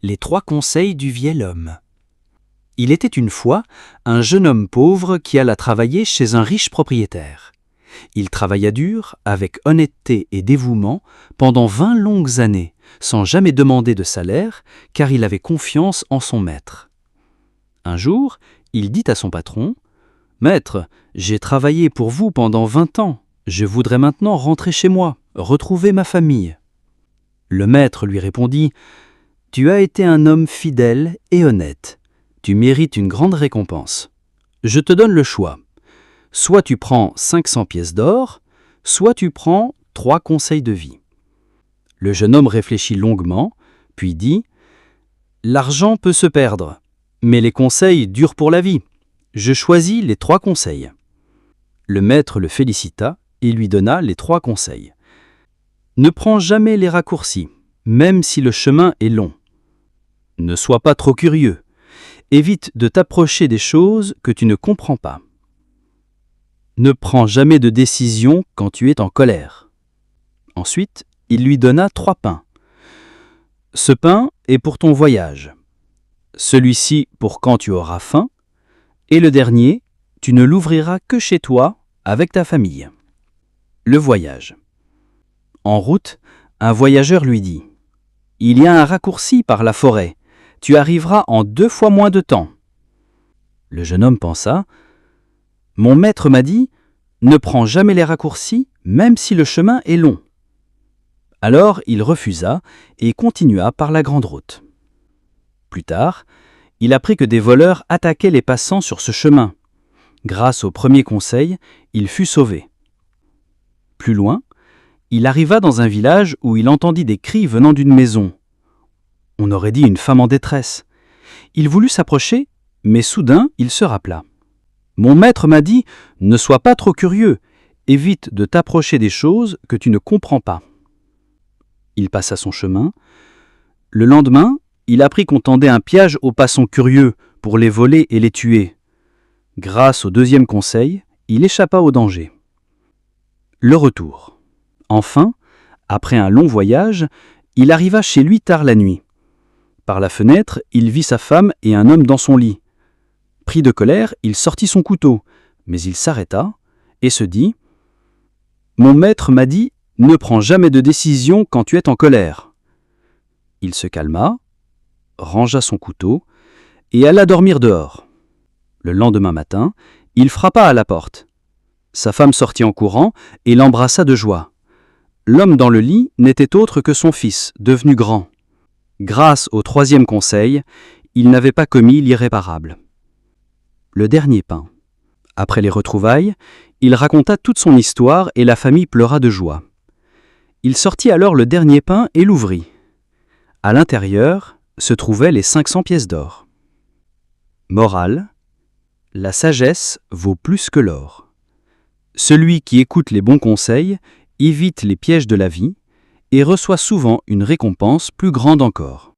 Les 3 conseils du vieil homme. Il était une fois un jeune homme pauvre qui alla travailler chez un riche propriétaire. Il travailla dur, avec honnêteté et dévouement, pendant 20 longues années, sans jamais demander de salaire, car il avait confiance en son maître. Un jour, il dit à son patron : « Maître, j'ai travaillé pour vous pendant 20 ans. Je voudrais maintenant rentrer chez moi, retrouver ma famille. » Le maître lui répondit : « Tu as été un homme fidèle et honnête. Tu mérites une grande récompense. Je te donne le choix. Soit tu prends 500 pièces d'or, soit tu prends 3 conseils de vie. » Le jeune homme réfléchit longuement, puis dit : « L'argent peut se perdre, mais les conseils durent pour la vie. Je choisis les 3 conseils. » Le maître le félicita et lui donna les 3 conseils. Ne prends jamais les raccourcis, même si le chemin est long. Ne sois pas trop curieux. Évite de t'approcher des choses que tu ne comprends pas. Ne prends jamais de décision quand tu es en colère. Ensuite, il lui donna 3 pains. Ce pain est pour ton voyage. Celui-ci pour quand tu auras faim. Et le dernier, tu ne l'ouvriras que chez toi, avec ta famille. Le voyage. En route, un voyageur lui dit : « Il y a un raccourci par la forêt. Tu arriveras en 2 fois moins de temps. » Le jeune homme pensa : « Mon maître m'a dit : ne prends jamais les raccourcis, même si le chemin est long. » Alors il refusa et continua par la grande route. Plus tard, il apprit que des voleurs attaquaient les passants sur ce chemin. Grâce au premier conseil, il fut sauvé. Plus loin, il arriva dans un village où il entendit des cris venant d'une maison. On aurait dit une femme en détresse. Il voulut s'approcher, mais soudain il se rappela. « Mon maître m'a dit : ne sois pas trop curieux, évite de t'approcher des choses que tu ne comprends pas. » Il passa son chemin. Le lendemain, il apprit qu'on tendait un piège aux passants curieux pour les voler et les tuer. Grâce au 2e conseil, il échappa au danger. Le retour. Enfin, après un long voyage, il arriva chez lui tard la nuit. Par la fenêtre, il vit sa femme et un homme dans son lit. Pris de colère, il sortit son couteau, mais il s'arrêta et se dit : « Mon maître m'a dit : ne prends jamais de décision quand tu es en colère. » Il se calma, rangea son couteau et alla dormir dehors. Le lendemain matin, il frappa à la porte. Sa femme sortit en courant et l'embrassa de joie. L'homme dans le lit n'était autre que son fils, devenu grand. Grâce au 3e conseil, il n'avait pas commis l'irréparable. Le dernier pain. Après les retrouvailles, il raconta toute son histoire et la famille pleura de joie. Il sortit alors le dernier pain et l'ouvrit. À l'intérieur se trouvaient les 500 pièces d'or. Morale : la sagesse vaut plus que l'or. Celui qui écoute les bons conseils évite les pièges de la vie et reçoit souvent une récompense plus grande encore.